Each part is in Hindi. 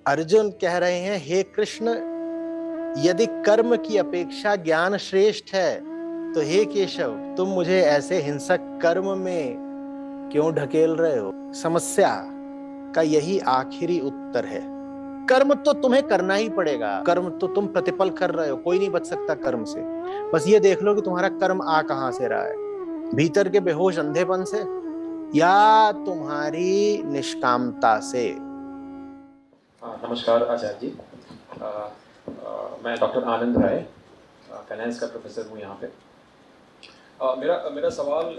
अर्जुन कह रहे हैं, हे कृष्ण, यदि कर्म की अपेक्षा ज्ञान श्रेष्ठ है तो हे केशव, तुम मुझे ऐसे हिंसक कर्म में क्यों ढकेल रहे हो? समस्या का यही आखिरी उत्तर है। कर्म तो तुम्हें करना ही पड़ेगा, कर्म तो तुम प्रतिपल कर रहे हो, कोई नहीं बच सकता कर्म से। बस ये देख लो कि तुम्हारा कर्म आ कहां से रहा है, भीतर के बेहोश अंधेपन से या तुम्हारी निष्कामता से। नमस्कार आचार्य जी। मैं डॉक्टर आनंद राय, फाइनेंस का प्रोफेसर हूँ यहाँ पे। मेरा मेरा सवाल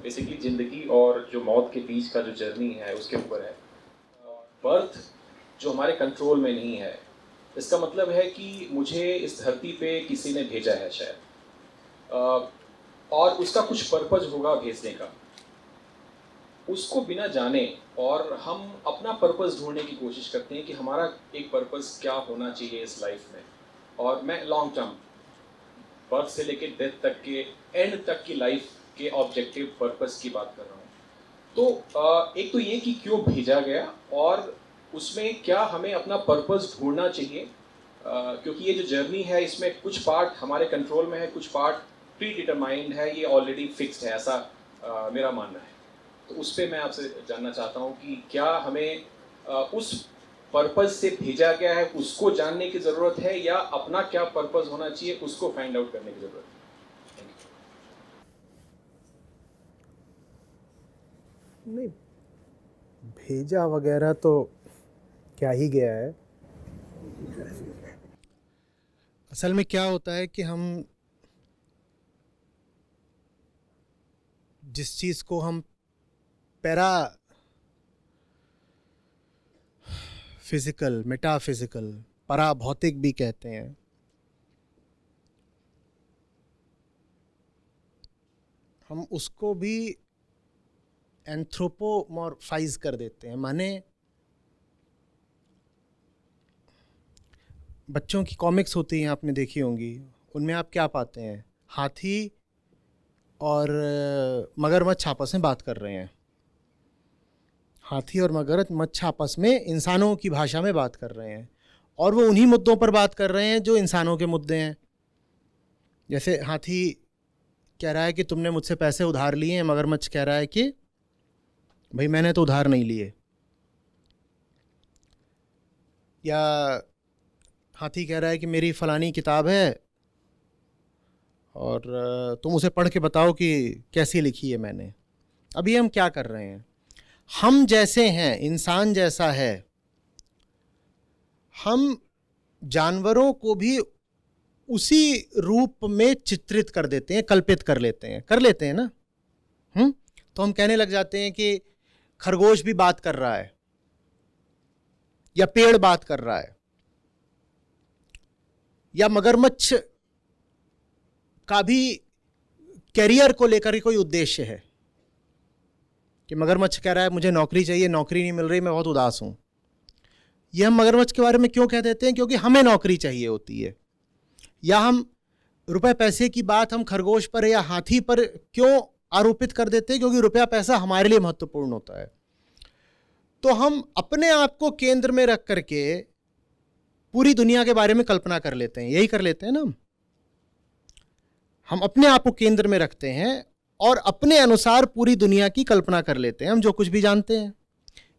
बेसिकली ज़िंदगी और जो मौत के बीच का जो जर्नी है उसके ऊपर है। बर्थ जो हमारे कंट्रोल में नहीं है, इसका मतलब है कि मुझे इस धरती पे किसी ने भेजा है शायद, और उसका कुछ पर्पज़ होगा भेजने का। उसको बिना जाने और हम अपना पर्पस ढूंढने की कोशिश करते हैं कि हमारा एक पर्पस क्या होना चाहिए इस लाइफ में। और मैं लॉन्ग टर्म, बर्थ से लेकर डेथ तक के एंड तक की लाइफ के ऑब्जेक्टिव पर्पस की बात कर रहा हूँ। तो एक तो ये कि क्यों भेजा गया, और उसमें क्या हमें अपना पर्पस ढूंढना चाहिए, क्योंकि ये जो जर्नी है इसमें कुछ पार्ट हमारे कंट्रोल में है, कुछ पार्ट प्री डिटरमाइंड है, ये ऑलरेडी फिक्स्ड है, ऐसा मेरा मानना है। तो उस पर मैं आपसे जानना चाहता हूँ कि क्या हमें उस पर्पस से भेजा गया है उसको जानने की ज़रूरत है, या अपना क्या पर्पस होना चाहिए उसको फाइंड आउट करने की ज़रूरत है? नहीं, भेजा वगैरह तो क्या ही गया है। असल में क्या होता है कि हम जिस चीज़ को हम पैरा फिजिकल, मेटाफिजिकल, परा भौतिक भी कहते हैं, हम उसको भी एंथ्रोपोमॉर्फाइज कर देते हैं। माने बच्चों की कॉमिक्स होती हैं, आपने देखी होंगी, उनमें आप क्या पाते हैं? हाथी और मगरमच्छ आपस में बात कर रहे हैं। हाथी और मगरमच्छ आपस में इंसानों की भाषा में बात कर रहे हैं, और वो उन्हीं मुद्दों पर बात कर रहे हैं जो इंसानों के मुद्दे हैं। जैसे हाथी कह रहा है कि तुमने मुझसे पैसे उधार लिए हैं, मगरमच्छ कह रहा है कि भाई मैंने तो उधार नहीं लिए। या हाथी कह रहा है कि मेरी फलानी किताब है और तुम उसे पढ़ के बताओ कि कैसी लिखी है मैंने। अभी हम क्या कर रहे हैं? हम जैसे हैं, इंसान जैसा है, हम जानवरों को भी उसी रूप में चित्रित कर देते हैं, कल्पित कर लेते हैं ना। तो हम कहने लग जाते हैं कि खरगोश भी बात कर रहा है, या पेड़ बात कर रहा है, या मगरमच्छ का भी कैरियर को लेकर कोई उद्देश्य है कि मगरमच्छ कह रहा है मुझे नौकरी चाहिए, नौकरी नहीं मिल रही, मैं बहुत उदास हूं। यह हम मगरमच्छ के बारे में क्यों कह देते हैं? क्योंकि हमें नौकरी चाहिए होती है। या हम रुपए पैसे की बात हम खरगोश पर या हाथी पर क्यों आरोपित कर देते हैं? क्योंकि रुपया पैसा हमारे लिए महत्वपूर्ण होता है। तो हम अपने आप को केंद्र में रख करके पूरी दुनिया के बारे में कल्पना कर लेते हैं। यही कर लेते हैं ना हम अपने आप को केंद्र में रखते हैं और अपने अनुसार पूरी दुनिया की कल्पना कर लेते हैं, हम जो कुछ भी जानते हैं।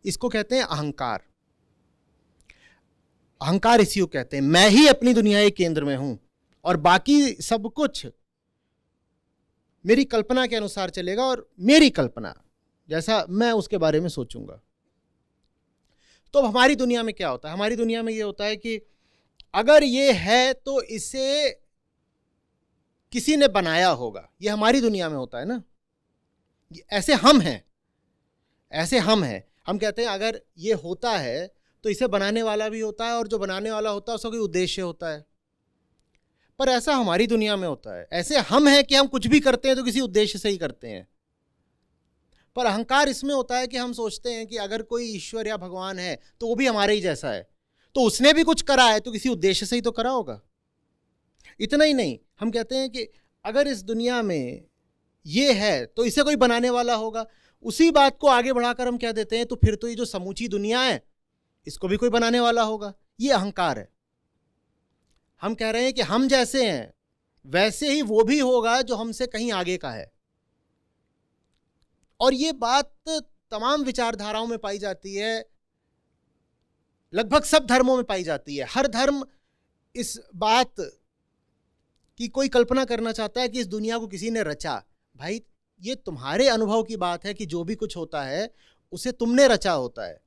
इसको कहते हैं अहंकार। अहंकार इसी को कहते हैं, मैं ही अपनी दुनिया के केंद्र में हूं और बाकी सब कुछ मेरी कल्पना के अनुसार चलेगा, और मेरी कल्पना जैसा मैं उसके बारे में सोचूंगा। तो हमारी दुनिया में क्या होता है? हमारी दुनिया में ये होता है कि अगर ये है तो इसे किसी ने बनाया होगा। ये हमारी दुनिया में होता है ना। ऐसे हम हैं, ऐसे हम हैं। हम कहते हैं अगर ये होता है तो इसे बनाने वाला भी होता है, और जो बनाने वाला होता है उसका कोई उद्देश्य होता है। पर ऐसा हमारी दुनिया में होता है। ऐसे हम हैं कि हम कुछ भी करते हैं तो किसी उद्देश्य से ही करते हैं। पर अहंकार इसमें होता है कि हम सोचते हैं कि अगर कोई ईश्वर या भगवान है तो वो भी हमारे ही जैसा है, तो उसने भी कुछ करा है तो किसी उद्देश्य से ही तो करा होगा। इतना ही नहीं, हम कहते हैं कि अगर इस दुनिया में ये है तो इसे कोई बनाने वाला होगा। उसी बात को आगे बढ़ाकर हम कह देते हैं तो फिर तो ये जो समूची दुनिया है इसको भी कोई बनाने वाला होगा। ये अहंकार है। हम कह रहे हैं कि हम जैसे हैं वैसे ही वो भी होगा जो हमसे कहीं आगे का है। और ये बात तमाम विचारधाराओं में पाई जाती है, लगभग सब धर्मों में पाई जाती है। हर धर्म इस बात की कोई कल्पना करना चाहता है कि इस दुनिया को किसी ने रचा। भाई ये तुम्हारे अनुभव की बात है कि जो भी कुछ होता है उसे तुमने रचा होता है,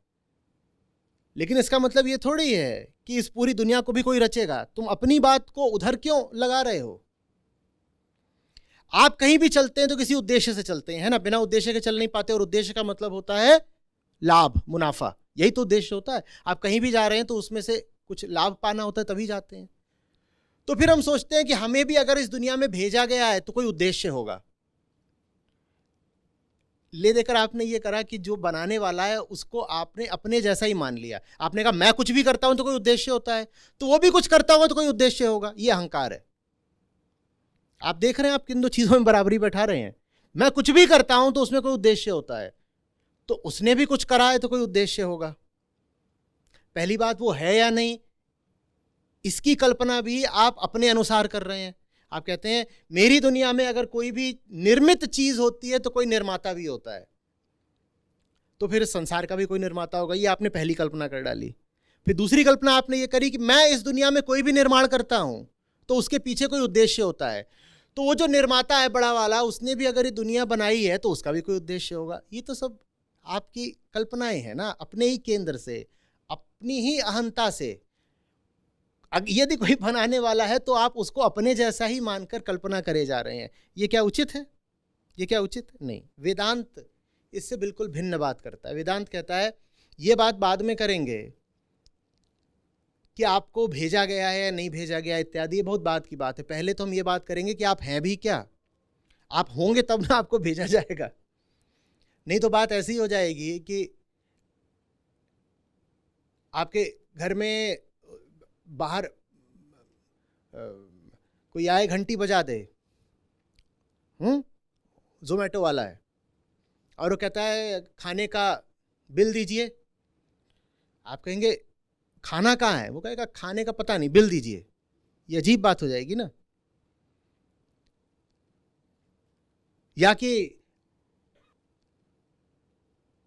लेकिन इसका मतलब ये थोड़ी है कि इस पूरी दुनिया को भी कोई रचेगा। तुम अपनी बात को उधर क्यों लगा रहे हो? आप कहीं भी चलते हैं तो किसी उद्देश्य से चलते हैं, है ना? बिना उद्देश्य के चल नहीं पाते, और उद्देश्य का मतलब होता है लाभ, मुनाफा। यही तो उद्देश्य होता है। आप कहीं भी जा रहे हैं तो उसमें से कुछ लाभ पाना होता है, तभी जाते हैं। तो फिर हम सोचते हैं कि हमें भी अगर इस दुनिया में भेजा गया है तो कोई उद्देश्य होगा। ले देकर आपने ये करा कि जो बनाने वाला है उसको आपने अपने जैसा ही मान लिया। आपने कहा मैं कुछ भी करता हूं तो कोई उद्देश्य होता है, तो वो भी कुछ करता होगा तो कोई उद्देश्य होगा। ये अहंकार है। आप देख रहे हैं आप किन दो चीजों में बराबरी बैठा रहे हैं। मैं कुछ भी करता हूं तो उसमें कोई उद्देश्य होता है, तो उसने भी कुछ करा है तो कोई उद्देश्य होगा। पहली बात वो है या नहीं, इसकी कल्पना भी आप अपने अनुसार कर रहे हैं। आप कहते हैं मेरी दुनिया में अगर कोई भी निर्मित चीज होती है तो कोई निर्माता भी होता है, तो फिर इस संसार का भी कोई निर्माता होगा। ये आपने पहली कल्पना कर डाली। फिर दूसरी कल्पना आपने ये करी कि मैं इस दुनिया में कोई भी निर्माण करता हूं तो उसके पीछे कोई उद्देश्य होता है, तो वो जो निर्माता है बड़ा वाला, उसने भी अगर ये दुनिया बनाई है तो उसका भी कोई उद्देश्य होगा। ये तो सब आपकी कल्पनाएं हैं ना, अपने ही केंद्र से, अपनी ही अहंता से। यदि कोई बनाने वाला है तो आप उसको अपने जैसा ही मानकर कल्पना करे जा रहे हैं। ये क्या उचित है? ये क्या उचित नहीं। वेदांत इससे बिल्कुल भिन्न बात करता है। वेदांत कहता है ये बात बाद में करेंगे कि आपको भेजा गया है या नहीं भेजा गया इत्यादि, ये बहुत बात की बात है। पहले तो हम ये बात करेंगे कि आप हैं भी क्या। आप होंगे तब ना आपको भेजा जाएगा, नहीं तो बात ऐसी हो जाएगी कि आपके घर में बाहर कोई आए घंटी बजा दे, जोमेटो वाला है, और वो कहता है खाने का बिल दीजिए। आप कहेंगे खाना कहाँ है? वो कहेगा खाने का पता नहीं, बिल दीजिए। ये अजीब बात हो जाएगी ना। या कि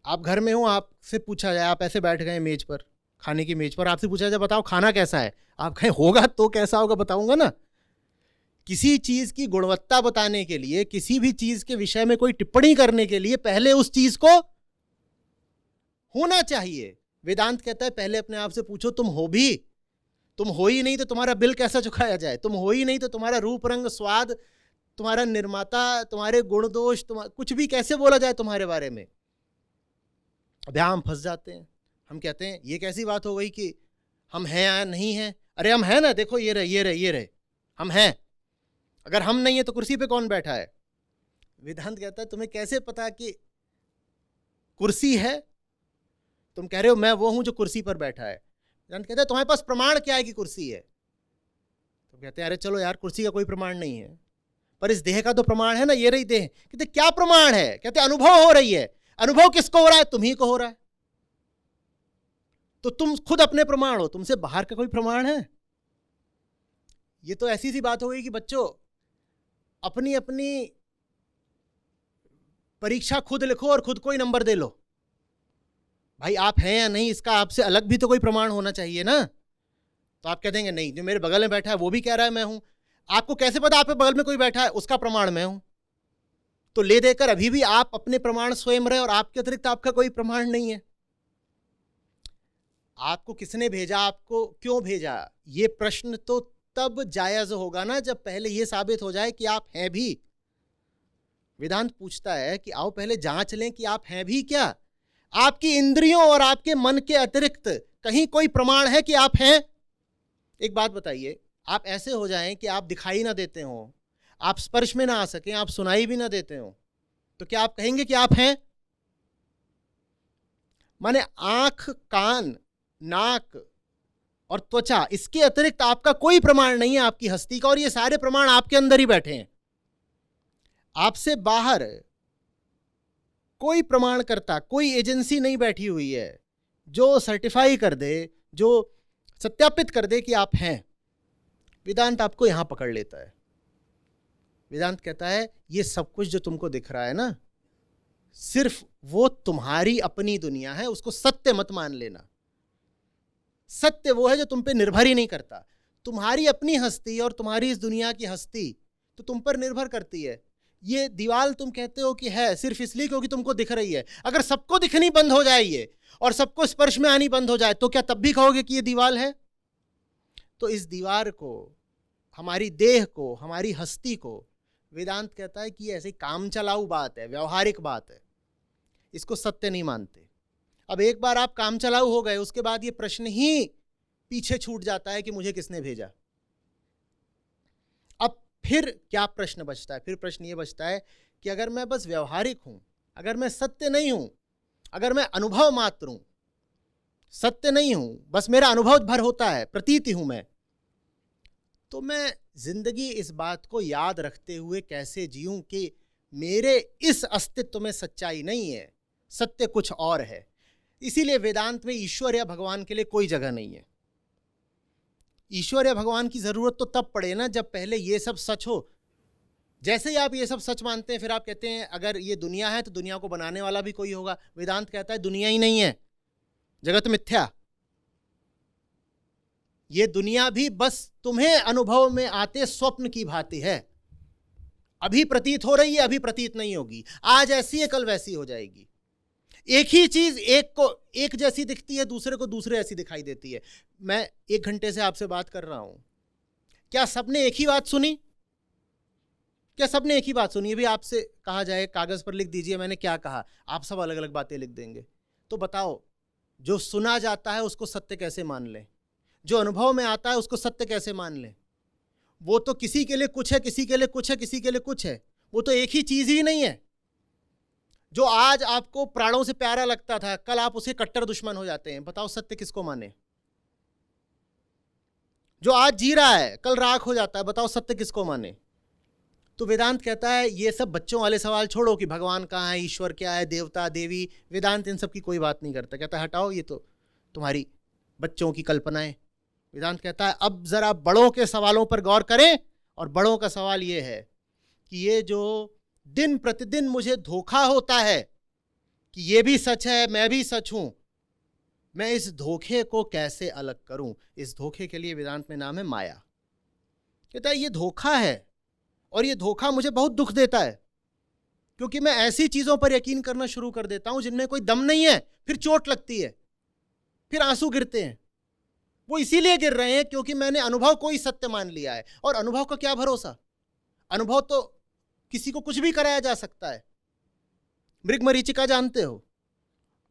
आप घर में हो, आपसे पूछा जाए, आप ऐसे बैठ गए मेज पर, खाने की मेज पर, आपसे पूछा जाए बताओ खाना कैसा है, आप कहें होगा तो कैसा होगा बताऊंगा ना। किसी चीज की गुणवत्ता बताने के लिए, किसी भी चीज के विषय में कोई टिप्पणी करने के लिए पहले उस चीज को होना चाहिए। वेदांत कहता है पहले अपने आप से पूछो तुम हो भी? तुम हो ही नहीं तो तुम्हारा बिल कैसा चुकाया जाए? तुम हो ही नहीं तो तुम्हारा रूप रंग स्वाद, तुम्हारा निर्माता, तुम्हारे गुण दोष, कुछ भी कैसे बोला जाए तुम्हारे बारे में? अब यहां हम फंस जाते हैं। हम कहते हैं ये कैसी बात हो गई कि हम हैं या नहीं हैं? अरे हम हैं ना, देखो ये रहे ये रहे ये रहे, हम हैं। अगर हम नहीं है तो कुर्सी पे कौन बैठा है? वेदांत कहता है तुम्हें कैसे पता कि कुर्सी है? तुम कह रहे हो मैं वो हूं जो कुर्सी पर बैठा है। वेदांत कहता है तुम्हारे पास प्रमाण क्या है कि कुर्सी है? तो कहते हैं अरे चलो यार, कुर्सी का कोई प्रमाण नहीं है, पर इस देह का तो प्रमाण है ना, ये रही देह। कहते क्या प्रमाण है? कहते अनुभव हो रही है। अनुभव किसको हो रहा है? तुम्ही को हो रहा है। तो तुम खुद अपने प्रमाण हो, तुमसे बाहर का कोई प्रमाण है? ये तो ऐसी सी बात हो गई कि बच्चों अपनी अपनी परीक्षा खुद लिखो और खुद को ही नंबर दे लो। भाई आप हैं या नहीं, इसका आपसे अलग भी तो कोई प्रमाण होना चाहिए ना। तो आप कह देंगे नहीं, जो मेरे बगल में बैठा है वो भी कह रहा है मैं हूं। आपको कैसे पता आपके बगल में कोई बैठा है? उसका प्रमाण मैं हूं। तो ले देकर अभी भी आप अपने प्रमाण स्वयं रहे और आपके अतिरिक्त आपका कोई प्रमाण नहीं है। आपको किसने भेजा, आपको क्यों भेजा, ये प्रश्न तो तब जायज होगा ना जब पहले ये साबित हो जाए कि आप हैं भी। वेदांत पूछता है कि आओ पहले जांच लें कि आप हैं भी क्या। आपकी इंद्रियों और आपके मन के अतिरिक्त कहीं कोई प्रमाण है कि आप हैं? एक बात बताइए, आप ऐसे हो जाएं कि आप दिखाई ना देते हो, आप स्पर्श में ना आ सकें, आप सुनाई भी ना देते हो, तो क्या आप कहेंगे कि आप हैं? माने आंख, कान, नाक और त्वचा, इसके अतिरिक्त आपका कोई प्रमाण नहीं है आपकी हस्ती का, और ये सारे प्रमाण आपके अंदर ही बैठे हैं। आपसे बाहर कोई प्रमाणकर्ता, कोई एजेंसी नहीं बैठी हुई है जो सर्टिफाई कर दे, जो सत्यापित कर दे कि आप हैं। वेदांत आपको यहां पकड़ लेता है। वेदांत कहता है ये सब कुछ जो तुमको दिख रहा है ना, सिर्फ वो तुम्हारी अपनी दुनिया है, उसको सत्य मत मान लेना। सत्य वो है जो तुम पे निर्भर ही नहीं करता। तुम्हारी अपनी हस्ती और तुम्हारी इस दुनिया की हस्ती तो तुम पर निर्भर करती है। ये दीवार तुम कहते हो कि है सिर्फ इसलिए क्योंकि तुमको दिख रही है। अगर सबको दिखनी बंद हो जाए ये और सबको स्पर्श में आनी बंद हो जाए तो क्या तब भी कहोगे कि ये दीवार है? तो इस दीवार को, हमारी देह को, हमारी हस्ती को वेदांत कहता है कि ये ऐसी काम चलाऊ बात है, व्यवहारिक बात है, इसको सत्य नहीं मानते। अब एक बार आप काम चलाऊ हो गए, उसके बाद ये प्रश्न ही पीछे छूट जाता है कि मुझे किसने भेजा। अब फिर क्या प्रश्न बचता है? फिर प्रश्न ये बचता है कि अगर मैं बस व्यवहारिक हूं, अगर मैं सत्य नहीं हूं, अगर मैं अनुभव मात्र हूं, सत्य नहीं हूं, बस मेरा अनुभव भर होता है, प्रतीति हूं मैं, तो मैं जिंदगी इस बात को याद रखते हुए कैसे जीऊं कि मेरे इस अस्तित्व में सच्चाई नहीं है, सत्य कुछ और है। इसीलिए वेदांत में ईश्वर या भगवान के लिए कोई जगह नहीं है। ईश्वर या भगवान की जरूरत तो तब पड़े ना जब पहले ये सब सच हो। जैसे ही आप ये सब सच मानते हैं फिर आप कहते हैं अगर ये दुनिया है तो दुनिया को बनाने वाला भी कोई होगा। वेदांत कहता है दुनिया ही नहीं है, जगत मिथ्या। ये दुनिया भी बस तुम्हें अनुभव में आते स्वप्न की भांति है। अभी प्रतीत हो रही है, अभी प्रतीत नहीं होगी। आज ऐसी है, कल वैसी हो जाएगी। एक ही चीज एक को एक जैसी दिखती है, दूसरे को दूसरे ऐसी दिखाई देती है। मैं 1 घंटे से आपसे बात कर रहा हूं, क्या सबने एक ही बात सुनी? क्या सबने एक ही बात सुनी? भी आपसे कहा जाए कागज पर लिख दीजिए मैंने क्या कहा, आप सब अलग अलग बातें लिख देंगे। तो बताओ, जो सुना जाता है उसको सत्य कैसे मान लें? जो अनुभव में आता है उसको सत्य कैसे मान लें? वो तो किसी के लिए कुछ है, किसी के लिए कुछ है, किसी के लिए कुछ है। वो तो एक ही चीज ही नहीं है। जो आज आपको प्राणों से प्यारा लगता था, कल आप उसे कट्टर दुश्मन हो जाते हैं। बताओ सत्य किसको माने? जो आज जी रहा है कल राख हो जाता है, बताओ सत्य किसको माने? तो वेदांत कहता है ये सब बच्चों वाले सवाल छोड़ो कि भगवान कहाँ है, ईश्वर क्या है, देवता देवी, वेदांत इन सब की कोई बात नहीं करता। कहता है हटाओ, ये तो तुम्हारी बच्चों की कल्पनाएं। वेदांत कहता है अब जरा बड़ों के सवालों पर गौर करें। और बड़ों का सवाल ये है कि ये जो दिन प्रतिदिन मुझे धोखा होता है कि ये भी सच है, मैं भी सच हूं, मैं इस धोखे को कैसे अलग करूं? इस धोखे के लिए वेदांत में नाम है माया। कहता है ये धोखा है और ये धोखा मुझे बहुत दुख देता है, क्योंकि मैं ऐसी चीजों पर यकीन करना शुरू कर देता हूं जिनमें कोई दम नहीं है। फिर चोट लगती है, फिर आंसू गिरते हैं। वो इसीलिए गिर रहे हैं क्योंकि मैंने अनुभव को ही सत्य मान लिया है। और अनुभव का क्या भरोसा? अनुभव तो किसी को कुछ भी कराया जा सकता है। मृगमरीचिका जानते हो,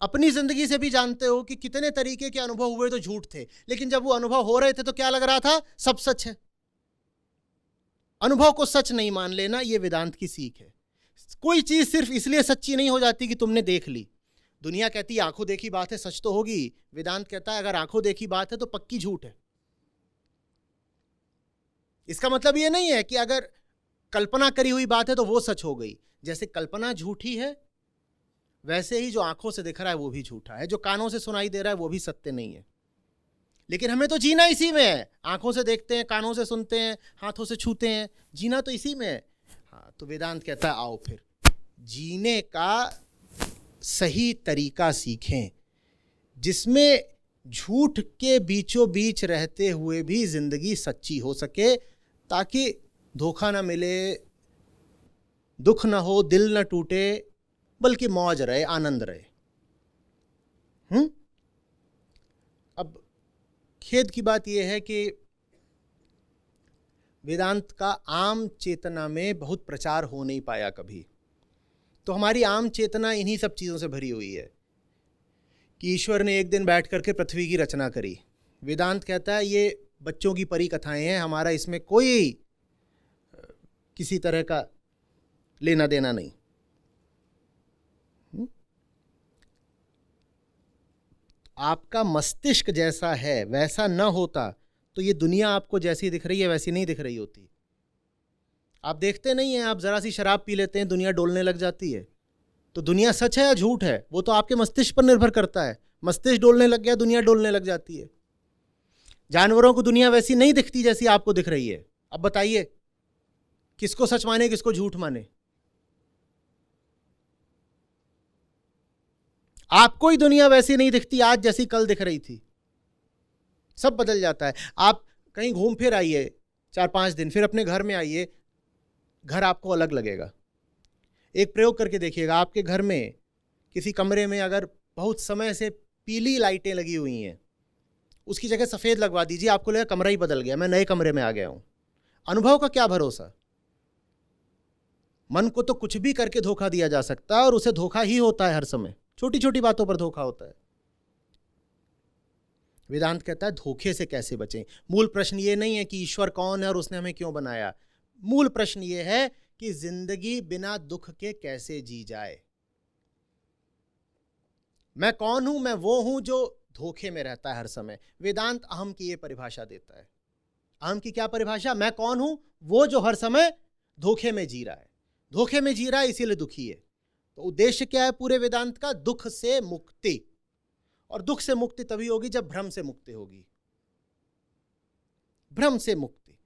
अपनी जिंदगी से भी जानते हो कि कितने तरीके के अनुभव हुए तो झूठ थे, लेकिन जब वो अनुभव हो रहे थे तो क्या लग रहा था? सब सच है। अनुभव को सच नहीं मान लेना, ये वेदांत की सीख है। कोई चीज सिर्फ इसलिए सच्ची नहीं हो जाती कि तुमने देख ली। दुनिया कहती है आंखों देखी बात है, सच तो होगी। वेदांत कहता है अगर आंखों देखी बात है तो पक्की झूठ है। इसका मतलब ये नहीं है कि अगर कल्पना करी हुई बात है तो वो सच हो गई। जैसे कल्पना झूठी है, वैसे ही जो आंखों से दिख रहा है वो भी झूठा है, जो कानों से सुनाई दे रहा है वो भी सत्य नहीं है। लेकिन हमें तो जीना इसी में है। आंखों से देखते हैं, कानों से सुनते हैं, हाथों से छूते हैं, जीना तो इसी में है। हाँ, तो वेदांत कहता है आओ फिर जीने का सही तरीका सीखें, जिसमें झूठ के बीचों बीच रहते हुए भी जिंदगी सच्ची हो सके, ताकि धोखा ना मिले, दुख ना हो, दिल ना टूटे, बल्कि मौज रहे, आनंद रहे। अब खेद की बात यह है कि वेदांत का आम चेतना में बहुत प्रचार हो नहीं पाया कभी। तो हमारी आम चेतना इन्हीं सब चीज़ों से भरी हुई है कि ईश्वर ने एक दिन बैठ करके पृथ्वी की रचना करी। वेदांत कहता है ये बच्चों की परी कथाएं हैं, हमारा इसमें कोई किसी तरह का लेना देना नहीं। आपका मस्तिष्क जैसा है वैसा न होता तो ये दुनिया आपको जैसी दिख रही है वैसी नहीं दिख रही होती। आप देखते नहीं हैं, आप ज़रा सी शराब पी लेते हैं दुनिया डोलने लग जाती है। तो दुनिया सच है या झूठ है, वो तो आपके मस्तिष्क पर निर्भर करता है। मस्तिष्क डोलने लग गया, दुनिया डोलने लग जाती है। जानवरों को दुनिया वैसी नहीं दिखती जैसी आपको दिख रही है। अब बताइए किसको सच माने, किसको झूठ माने? आपको ही दुनिया वैसी नहीं दिखती आज जैसी कल दिख रही थी। सब बदल जाता है। आप कहीं घूम फिर आइए 4-5 दिन, फिर अपने घर में आइए, घर आपको अलग लगेगा। एक प्रयोग करके देखिएगा, आपके घर में किसी कमरे में अगर बहुत समय से पीली लाइटें लगी हुई हैं, उसकी जगह सफ़ेद लगवा दीजिए, आपको लगेगा कमरा ही बदल गया, मैं नए कमरे में आ गया हूँ। अनुभव का क्या भरोसा? मन को तो कुछ भी करके धोखा दिया जा सकता है और उसे धोखा ही होता है हर समय। छोटी छोटी बातों पर धोखा होता है। वेदांत कहता है धोखे से कैसे बचें। मूल प्रश्न ये नहीं है कि ईश्वर कौन है और उसने हमें क्यों बनाया। मूल प्रश्न ये है कि जिंदगी बिना दुख के कैसे जी जाए। मैं कौन हूं? मैं वो हूं जो धोखे में रहता है हर समय। वेदांत अहम की ये परिभाषा देता है। अहम की क्या परिभाषा? मैं कौन हूं? वो जो हर समय धोखे में जी रहा है। धोखे में जी रहा है इसीलिए दुखी है। तो उद्देश्य क्या है पूरे वेदांत का? दुख से मुक्ति। और दुख से मुक्ति तभी होगी जब भ्रम से मुक्ति होगी। भ्रम से मुक्ति,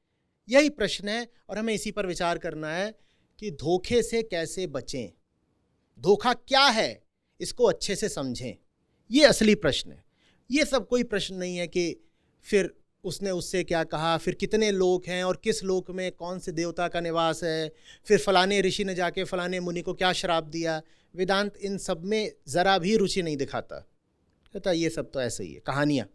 यही प्रश्न है और हमें इसी पर विचार करना है कि धोखे से कैसे बचें। धोखा क्या है, इसको अच्छे से समझें। ये असली प्रश्न है। ये सब कोई प्रश्न नहीं है कि फिर उसने उससे क्या कहा, फिर कितने लोक हैं और किस लोक में कौन से देवता का निवास है, फिर फलाने ऋषि ने जाके फलाने मुनि को क्या श्राप दिया। वेदांत इन सब में ज़रा भी रुचि नहीं दिखाता। कहता ये सब तो ऐसे ही है, कहानियाँ।